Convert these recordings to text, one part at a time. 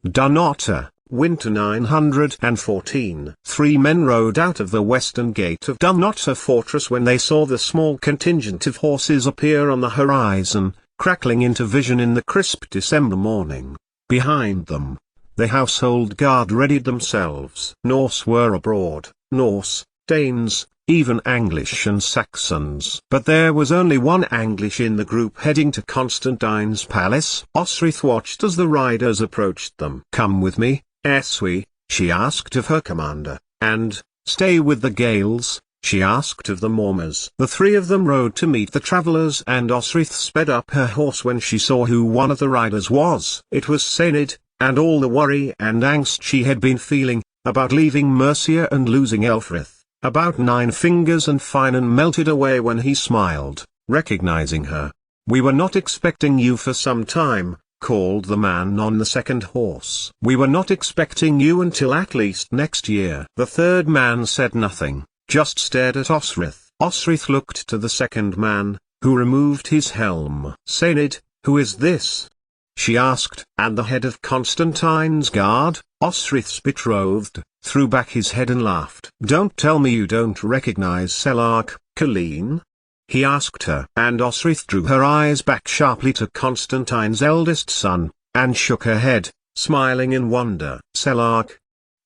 Dunnottar, Winter 914. 3 men rode out of the western gate of Dunnottar fortress when they saw the small contingent of horses appear on the horizon, crackling into vision in the crisp December morning. Behind them, the household guard readied themselves. Norse were abroad, Norse, Danes, even English and Saxons. But there was only one English in the group heading to Constantine's palace. Osrith watched as the riders approached them. "Come with me, Eswi," she asked of her commander, and, "Stay with the Gales," she asked of the Mormers. The 3 of them rode to meet the travelers, and Osrith sped up her horse when she saw who one of the riders was. It was Seinid, and all the worry and angst she had been feeling, about leaving Mercia and losing Elfrith, about 9 fingers and Finan melted away when he smiled, recognizing her. "We were not expecting you for some time," called the man on the second horse. "We were not expecting you until at least next year." The third man said nothing, just stared at Osrith. Osrith looked to the second man, who removed his helm. "Seinid, who is this?" she asked. "And the head of Constantine's guard?" Osrith's betrothed threw back his head and laughed. "Don't tell me you don't recognize Selark, Colleen?" he asked her. And Osrith drew her eyes back sharply to Constantine's eldest son, and shook her head, smiling in wonder. "Selark?"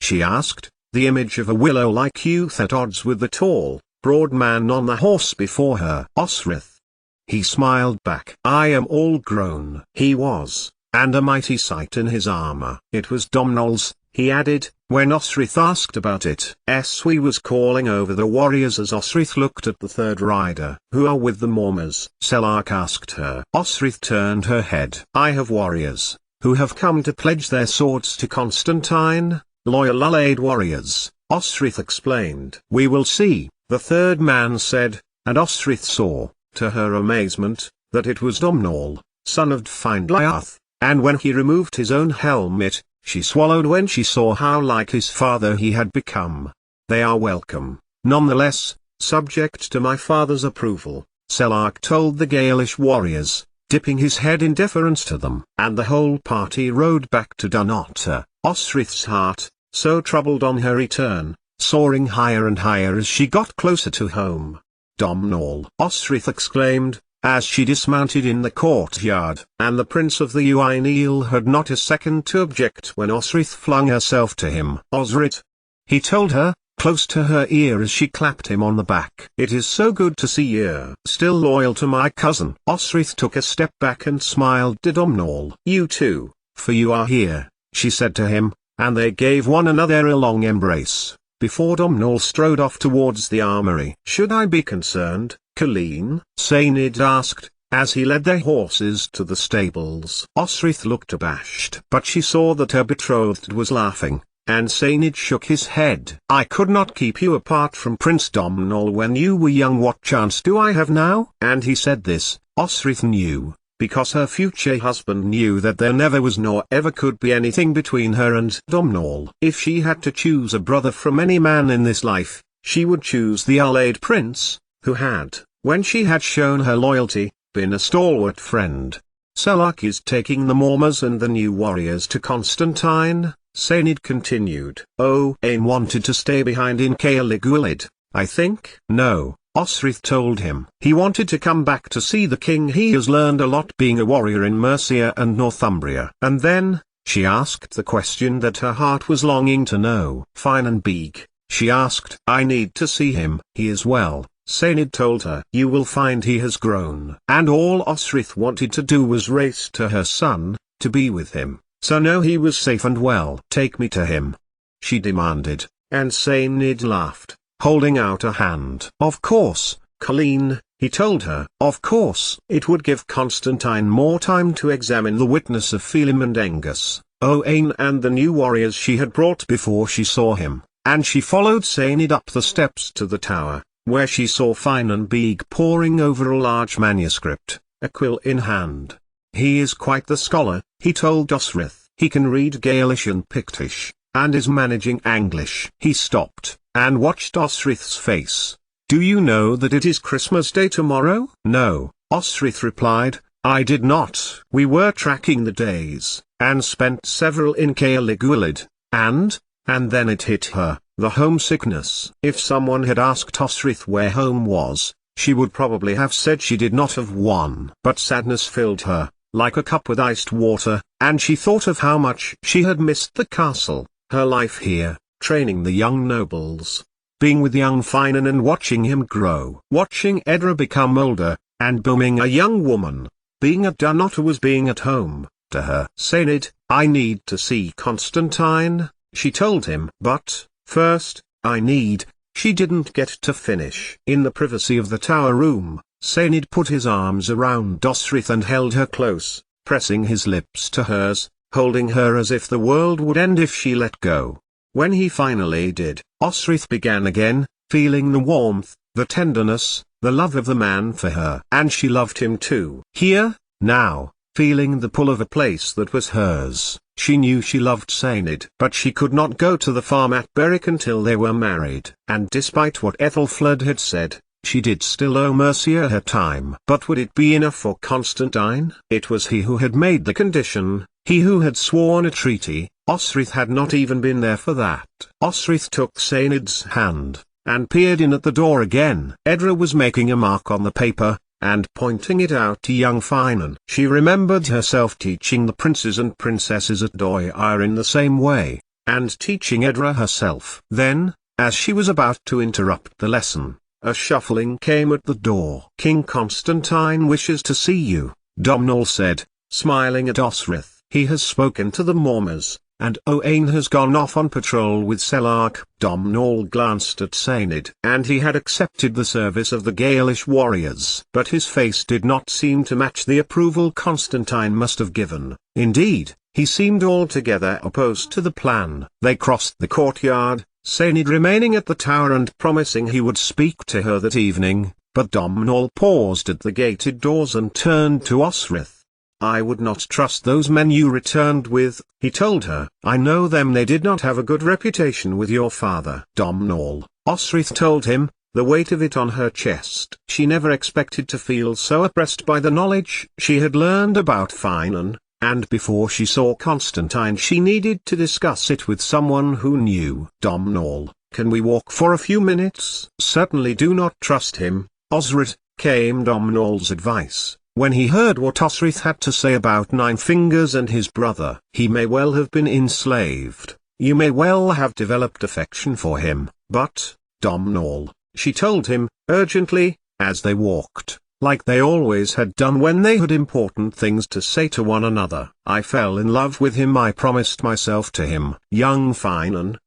she asked, the image of a willow-like youth at odds with the tall, broad man on the horse before her. "Osrith." He smiled back. "I am all grown." He was, and a mighty sight in his armor. "It was Domhnall's," he added, when Osrith asked about it. Eswi was calling over the warriors as Osrith looked at the third rider. "Who are with the Mormers?" Selark asked her. Osrith turned her head. "I have warriors, who have come to pledge their swords to Constantine, loyal allied warriors," Osrith explained. "We will see," the third man said, and Osrith saw, to her amazement, that it was Domhnall, son of Findliath, and when he removed his own helmet, she swallowed when she saw how like his father he had become. "They are welcome, nonetheless, subject to my father's approval," Selark told the Gaelish warriors, dipping his head in deference to them. And the whole party rode back to Dunnottar. Osrith's heart, so troubled on her return, soaring higher and higher as she got closer to home. "Domhnall!" Osrith exclaimed, as she dismounted in the courtyard. And the Prince of the Uineal had not a second to object when Osrith flung herself to him. "Osrit!" he told her, close to her ear as she clapped him on the back. "It is so good to see you still loyal to my cousin." Osrith took a step back and smiled to Domhnall. "You too, for you are here," she said to him, and they gave one another a long embrace, before Domhnall strode off towards the armory. "Should I be concerned, Colleen?" Seinid asked, as he led their horses to the stables. Osrith looked abashed, but she saw that her betrothed was laughing, and Seinid shook his head. "I could not keep you apart from Prince Domhnall when you were young. What chance do I have now?" And he said this, Osrith knew, because her future husband knew that there never was nor ever could be anything between her and Domhnall. If she had to choose a brother from any man in this life, she would choose the allied prince, who had, when she had shown her loyalty, been a stalwart friend. "Selark is taking the Mormers and the new warriors to Constantine," Seinid continued. "Owain wanted to stay behind in Caeligulid, I think." "No," Osrith told him. "He wanted to come back to see the king. He has learned a lot being a warrior in Mercia and Northumbria." And then, she asked the question that her heart was longing to know. "Finan Beeg," she asked. "I need to see him." "He is well," Seinid told her. "You will find he has grown." And all Osrith wanted to do was race to her son, to be with him, so know he was safe and well. "Take me to him," she demanded, and Seinid laughed, holding out a hand. "Of course, Colleen," he told her. Of course. It would give Constantine more time to examine the witness of Phelim and Angus, Owain and the new warriors she had brought before she saw him, and she followed Seinid up the steps to the tower, where she saw Finan Beeg poring over a large manuscript, a quill in hand. "He is quite the scholar," he told Osrith. "He can read Gaelish and Pictish, and is managing English." He stopped, and watched Osrith's face. "Do you know that it is Christmas Day tomorrow?" "No," Osrith replied, "I did not." "We were tracking the days, and spent several in Caligulid, and then it hit her, the homesickness. If someone had asked Osrith where home was, she would probably have said she did not have one. But sadness filled her, like a cup with iced water, and she thought of how much she had missed the castle, her life here, training the young nobles, being with young Finan and watching him grow. Watching Edra become older, and becoming a young woman. Being at Dunnottar was being at home, to her. "Saynid, I need to see Constantine," she told him. "But, first, I need—" She didn't get to finish. In the privacy of the tower room, Saynid put his arms around Osrith and held her close, pressing his lips to hers, holding her as if the world would end if she let go. When he finally did, Osrith began again, feeling the warmth, the tenderness, the love of the man for her. And she loved him too. Here, now, feeling the pull of a place that was hers, she knew she loved Saynid. But she could not go to the farm at Berwick until they were married. And despite what Ethelfled had said, she did still owe Mercia her time. But would it be enough for Constantine? It was he who had made the condition, he who had sworn a treaty. Osrith had not even been there for that. Osrith took Saynid's hand, and peered in at the door again. Edra was making a mark on the paper, and pointing it out to young Finan. She remembered herself teaching the princes and princesses at Doir in the same way, and teaching Edra herself. Then, as she was about to interrupt the lesson, a shuffling came at the door. "King Constantine wishes to see you," Domhnall said, smiling at Osrith. "He has spoken to the Mormers, and Owain has gone off on patrol with Selark." Domhnall glanced at Saynid. And he had accepted the service of the Gaelish warriors. But his face did not seem to match the approval Constantine must have given. Indeed, he seemed altogether opposed to the plan. They crossed the courtyard, Saynid remaining at the tower and promising he would speak to her that evening, but Domhnall paused at the gated doors and turned to Osrith. "I would not trust those men you returned with," he told her. "I know them, they did not have a good reputation with your father." Domhnall, Osrith told him, the weight of it on her chest. She never expected to feel so oppressed by the knowledge she had learned about Finan, and before she saw Constantine she needed to discuss it with someone who knew. "Domhnall, can we walk for a few minutes?" "Certainly, do not trust him, Osrith," came Domhnall's advice. When he heard what Osrith had to say about Nine Fingers and his brother, "He may well have been enslaved, you may well have developed affection for him, but, Domhnall," she told him, urgently, as they walked, like they always had done when they had important things to say to one another, "I fell in love with him, I promised myself to him." "Young Finan,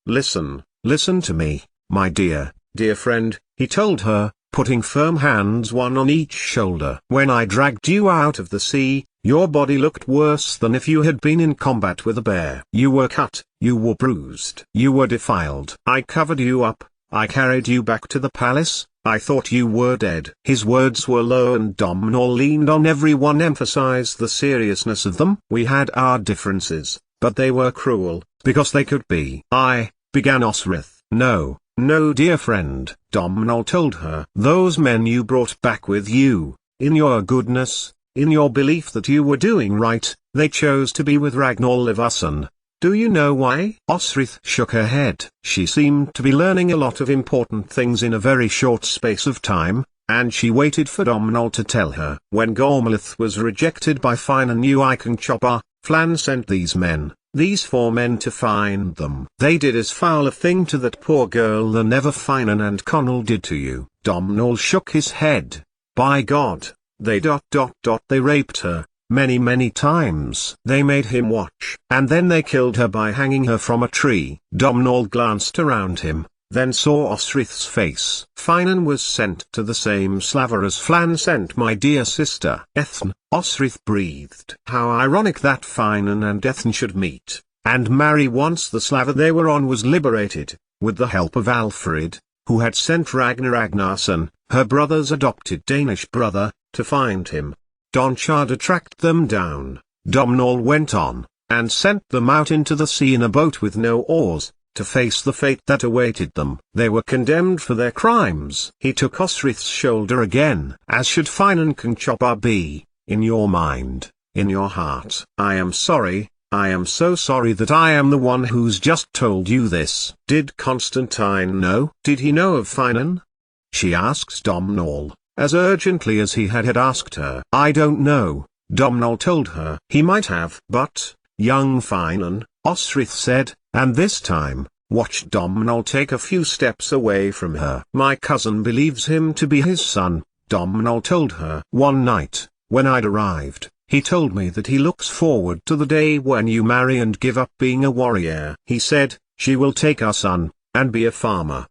listen to me, my dear friend," he told her, putting firm hands one on each shoulder. "When I dragged you out of the sea, your body looked worse than if you had been in combat with a bear. You were cut, you were bruised, you were defiled. I covered you up, I carried you back to the palace, I thought you were dead." His words were low and Domhnall leaned on everyone, emphasized the seriousness of them. "We had our differences, but they were cruel, because they could be." began Osrith. No, dear friend," Domhnall told her. "Those men you brought back with you, in your goodness, in your belief that you were doing right, they chose to be with Ragnar Levasson. Do you know why?" Osrith shook her head. She seemed to be learning a lot of important things in a very short space of time, and she waited for Domhnall to tell her. "When Gormlith was rejected by Finan Uikenchopper, Flann sent these 4 men to find them. They did as foul a thing to that poor girl than ever Finan and Connell did to you." Domhnall shook his head. "By God, they raped her, many times. They made him watch. And then they killed her by hanging her from a tree." Domhnall glanced around him, then saw Osrith's face. "Finan was sent to the same slaver as Flann sent my dear sister Ethne," Osrith breathed. "How ironic that Finan and Ethne should meet, and marry once the slaver they were on was liberated, with the help of Alfred, who had sent Ragnar Ragnarsson, her brother's adopted Danish brother, to find him. Donchada tracked them down," Domhnall went on, "and sent them out into the sea in a boat with no oars, to face the fate that awaited them. They were condemned for their crimes." He took Osrith's shoulder again. "As should Finan Conchobar be, in your mind, in your heart. I am sorry, I am so sorry that I am the one who's just told you this. Did Constantine know? Did he know of Finan? She asked Domnall, as urgently as he had asked her. I don't know, Domnall told her. He might have. But, young Finan, Osrith said, and this time, watched Domnall take a few steps away from her. My cousin believes him to be his son, Domnall told her. One night, when I'd arrived, he told me that he looks forward to the day when you marry and give up being a warrior. He said, she will take our son, and be a farmer.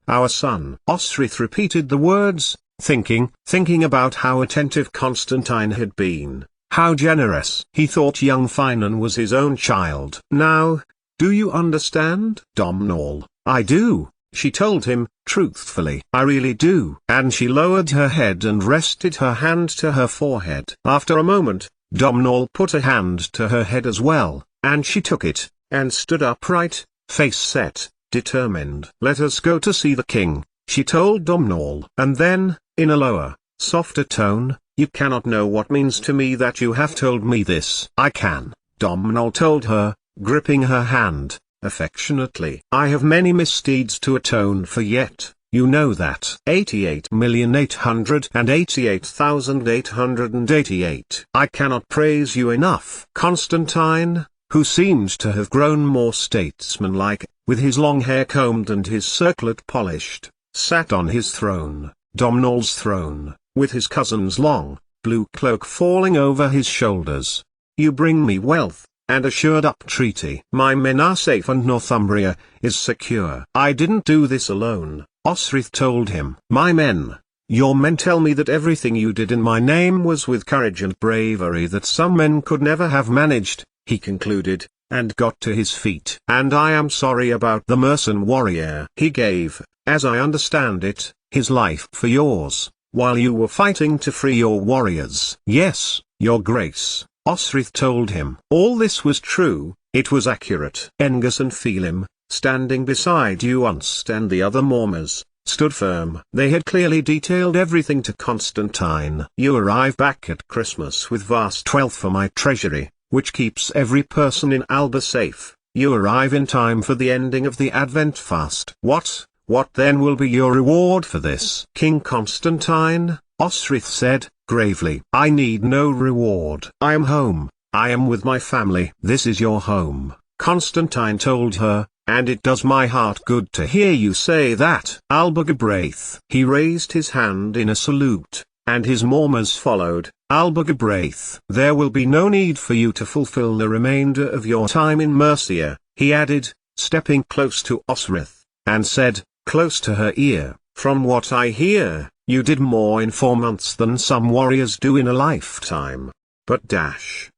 Our son. Osrith repeated the words, thinking about how attentive Constantine had been, how generous. He thought young Finan was his own child. Now, do you understand? Domnall, I do, she told him, truthfully. I really do. And she lowered her head and rested her hand to her forehead. After a moment, Domnall put a hand to her head as well, and she took it, and stood upright, face set, determined. Let us go to see the king, she told Domnall. And then, in a lower, softer tone, you cannot know what means to me that you have told me this. I can, Domnall told her, gripping her hand affectionately. I have many misdeeds to atone for yet, you know that. 88,888,888. I cannot praise you enough. Constantine, who seemed to have grown more statesmanlike, with his long hair combed and his circlet polished, sat on his throne, Domnall's throne, with his cousin's long, blue cloak falling over his shoulders. You bring me wealth, and assured up treaty. My men are safe and Northumbria is secure. I didn't do this alone, Osrith told him. My men, your men tell me that everything you did in my name was with courage and bravery that some men could never have managed, he concluded, and got to his feet. And I am sorry about the Mercian warrior. He gave, as I understand it, his life for yours, while you were fighting to free your warriors. Yes, your grace, Osrith told him. All this was true, it was accurate. Engus and Phelim, standing beside Uunst and the other Mormers, stood firm. They had clearly detailed everything to Constantine. You arrive back at Christmas with vast wealth for my treasury, which keeps every person in Alba safe. You arrive in time for the ending of the Advent fast. What then will be your reward for this? King Constantine, Osrith said, gravely. I need no reward. I am home, I am with my family. This is your home, Constantine told her, and it does my heart good to hear you say that. Alba Gebraith. He raised his hand in a salute, and his Mormers followed. Alba Gebraith. There will be no need for you to fulfill the remainder of your time in Mercia, he added, stepping close to Osrith, and said, close to her ear, from what I hear, you did more in 4 months than some warriors do in a lifetime. But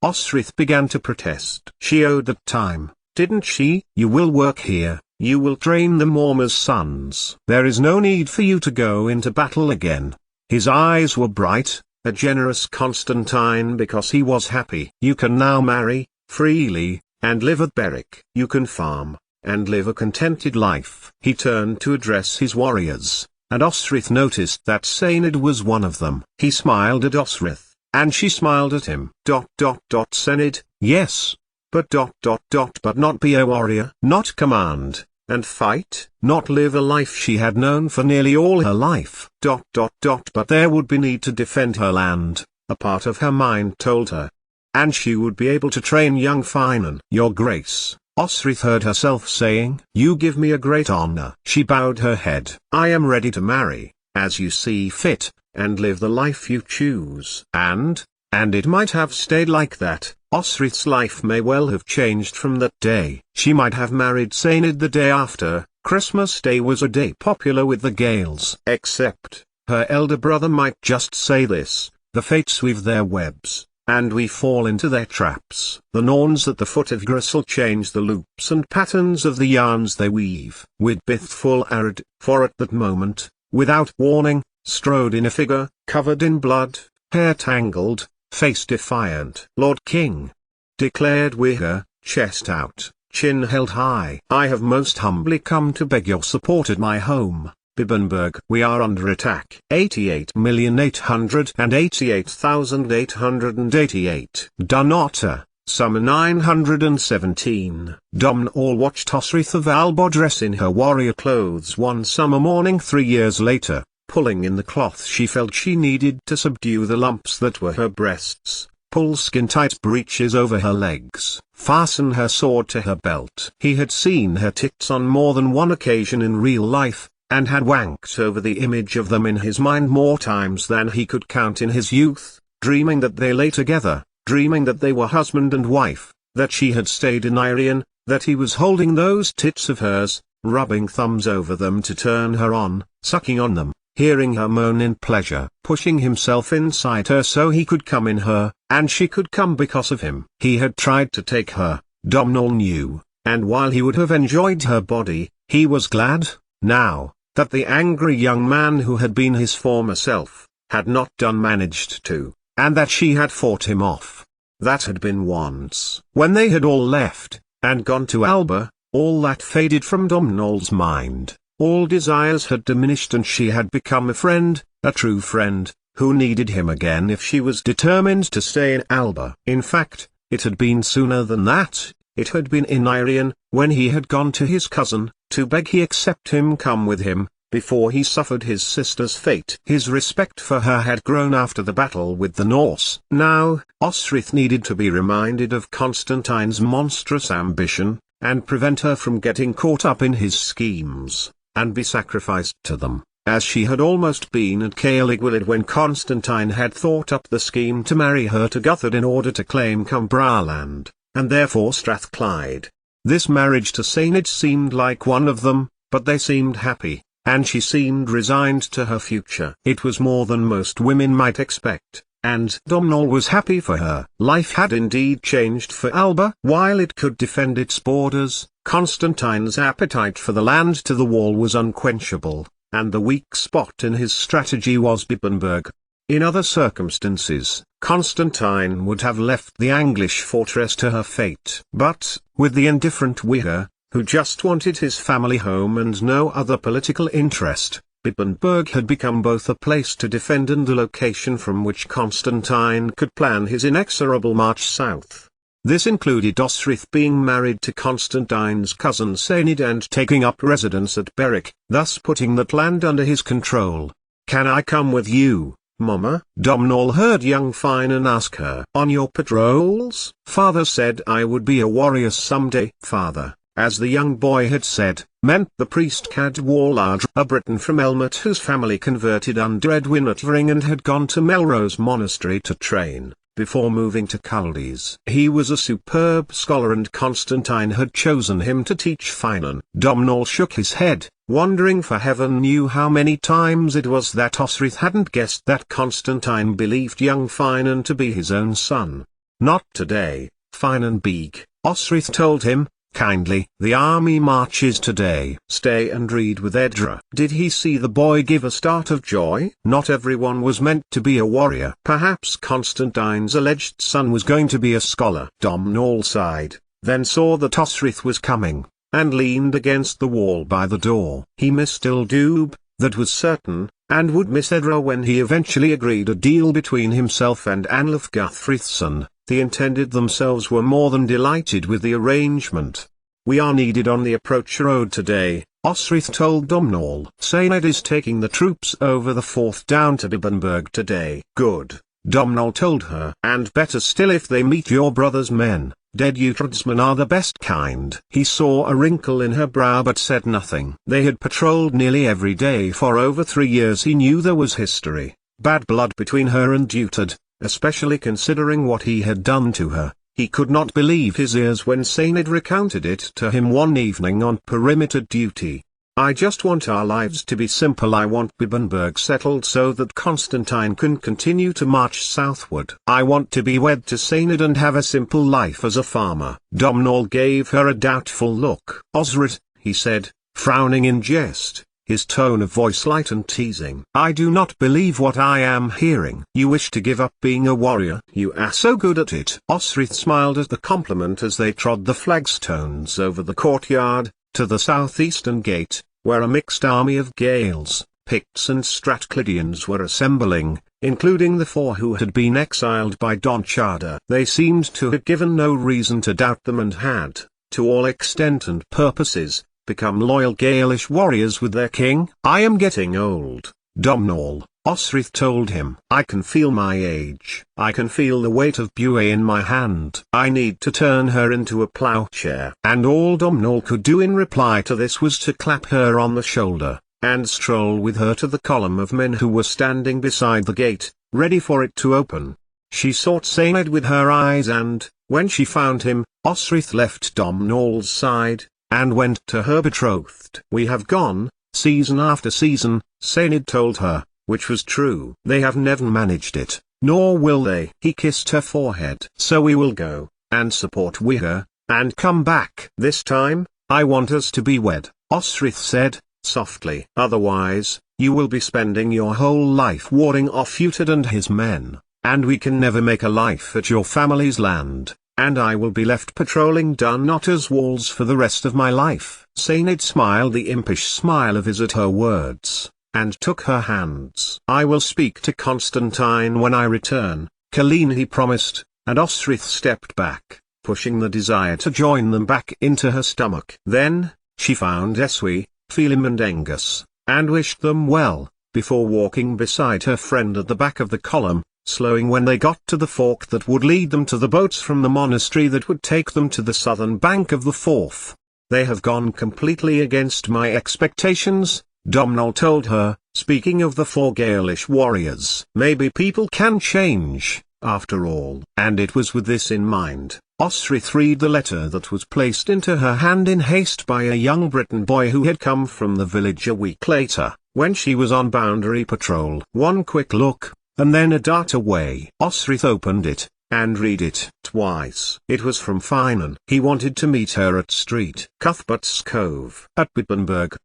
Osrith began to protest. She owed that time, didn't she? You will work here, you will train the Mormers' sons. There is no need for you to go into battle again. His eyes were bright, a generous Constantine because he was happy. You can now marry, freely, and live at Berwick. You can farm, and live a contented life. He turned to address his warriors, and Osrith noticed that Sainid was one of them. He smiled at Osrith, and she smiled at him. Sainid, yes, but but not be a warrior, not command, and fight, not live a life she had known for nearly all her life. But there would be need to defend her land, a part of her mind told her. And she would be able to train young Finan. Your Grace, Osrith heard herself saying. You give me a great honor. She bowed her head. I am ready to marry, as you see fit, and live the life you choose. And it might have stayed like that. Osrith's life may well have changed from that day. She might have married Sainid the day after. Christmas Day was a day popular with the Gales. Except, her elder brother might just say this, the fates weave their webs, and we fall into their traps. The Norns at the foot of Gristle change the loops and patterns of the yarns they weave. Widbith full arid, for at that moment, without warning, strode in a figure, covered in blood, hair tangled, face defiant. Lord King, declared Wiher, chest out, chin held high. I have most humbly come to beg your support at my home. Bibbenberg. We are under attack. 88,888,888. Dunnottar, Summer 917. Domhnall watched Osrith of Alba dress in her warrior clothes one summer morning 3 years later, pulling in the cloth she felt she needed to subdue the lumps that were her breasts, pull skin-tight breeches over her legs, fasten her sword to her belt. He had seen her tits on more than one occasion in real life, and had wanked over the image of them in his mind more times than he could count in his youth, dreaming that they lay together, dreaming that they were husband and wife, that she had stayed in Irian, that he was holding those tits of hers, rubbing thumbs over them to turn her on, sucking on them, hearing her moan in pleasure, pushing himself inside her so he could come in her, and she could come because of him. He had tried to take her, Domhnall knew, and while he would have enjoyed her body, he was glad, now, that the angry young man who had been his former self, had not managed to, and that she had fought him off. That had been once. When they had all left, and gone to Alba, all that faded from Domhnall's mind, all desires had diminished and she had become a friend, a true friend, who needed him again if she was determined to stay in Alba. In fact, it had been sooner than that. It had been in Irian, when he had gone to his cousin, to beg he accept him come with him, before he suffered his sister's fate. His respect for her had grown after the battle with the Norse. Now, Osrith needed to be reminded of Constantine's monstrous ambition, and prevent her from getting caught up in his schemes, and be sacrificed to them, as she had almost been at Caerlygwylyd when Constantine had thought up the scheme to marry her to Guthred in order to claim Cumbraland, and therefore Strathclyde. This marriage to Saenid seemed like one of them, but they seemed happy, and she seemed resigned to her future. It was more than most women might expect, and Domhnall was happy for her. Life had indeed changed for Alba. While it could defend its borders, Constantine's appetite for the land to the wall was unquenchable, and the weak spot in his strategy was Bibbenberg. In other circumstances, Constantine would have left the Anglish fortress to her fate. But, with the indifferent Whigger, who just wanted his family home and no other political interest, Bibbenberg had become both a place to defend and a location from which Constantine could plan his inexorable march south. This included Osrith being married to Constantine's cousin Saenid and taking up residence at Berwick, thus putting that land under his control. "Can I come with you, Mama?" Domhnall heard young Finan ask her. "On your patrols?" "Father said I would be a warrior someday." Father, as the young boy had said, meant the priest Cadwaladr, a Briton from Elmet whose family converted under Edwin at Vring and had gone to Melrose Monastery to train, before moving to Chaldes. He was a superb scholar and Constantine had chosen him to teach Finan. Domhnall shook his head, wondering for heaven knew how many times it was that Osrith hadn't guessed that Constantine believed young Finan to be his own son. "Not today, Finan Beeg," Osrith told him, kindly. "The army marches today. Stay and read with Edra." Did he see the boy give a start of joy? Not everyone was meant to be a warrior. Perhaps Constantine's alleged son was going to be a scholar. Domhnall sighed, then saw that Osrith was coming, and leaned against the wall by the door. He missed Ildube, that was certain, and would miss Edra when he eventually agreed a deal between himself and Anlaf Guthfrithson. The intended themselves were more than delighted with the arrangement. "We are needed on the approach road today," Osrith told Domhnall. "Saenid is taking the troops over the Forth down to Bibbenberg today." "Good," Domhnall told her. "And better still if they meet your brother's men. Dead Uhtredesmen are the best kind." He saw a wrinkle in her brow but said nothing. They had patrolled nearly every day for over 3 years. He knew there was history, bad blood between her and Uhtred, especially considering what he had done to her. He could not believe his ears when Saenid recounted it to him one evening on perimeter duty. "I just want our lives to be simple. I want Bibbenberg settled so that Constantine can continue to march southward. I want to be wed to Saenid and have a simple life as a farmer." Domhnall gave her a doubtful look. "Osred," he said, frowning in jest, his tone of voice light and teasing. "I do not believe what I am hearing. You wish to give up being a warrior? You are so good at it." Osrith smiled at the compliment as they trod the flagstones over the courtyard, to the southeastern gate, where a mixed army of Gaels, Picts and Strathclydians were assembling, including the 4 who had been exiled by Don Chada. They seemed to have given no reason to doubt them and had, to all extent and purposes, become loyal Gaelish warriors with their king. "I am getting old, Domhnall," Osrith told him. "I can feel my age. I can feel the weight of Bué in my hand. I need to turn her into a ploughshare." And all Domhnall could do in reply to this was to clap her on the shoulder, and stroll with her to the column of men who were standing beside the gate, ready for it to open. She sought Sained with her eyes and, when she found him, Osrith left Domhnall's side, and went to her betrothed. "We have gone, season after season," Sained told her, which was true. "They have never managed it, nor will they." He kissed her forehead. "So we will go, and support Wiher, and come back. This time, I want us to be wed," Osrith said, softly. "Otherwise, you will be spending your whole life warding off Uhtred and his men, and we can never make a life at your family's land, and I will be left patrolling Dunotter's walls for the rest of my life." Sained smiled the impish smile of his at her words, and took her hands. "I will speak to Constantine when I return, Colleen," he promised, and Osrith stepped back, pushing the desire to join them back into her stomach. Then, she found Eswi, Phelim and Angus, and wished them well, before walking beside her friend at the back of the column, slowing when they got to the fork that would lead them to the boats from the monastery that would take them to the southern bank of the Forth. "They have gone completely against my expectations," Domhnall told her, speaking of the 4 Gaelish warriors. "Maybe people can change, after all." And it was with this in mind, Osrith read the letter that was placed into her hand in haste by a young Breton boy who had come from the village a week later, when she was on boundary patrol. One quick look, and then a dart away. Osrith opened it, and read it twice. It was from Finan. He wanted to meet her at Street Cuthbert's Cove at Wittenberg.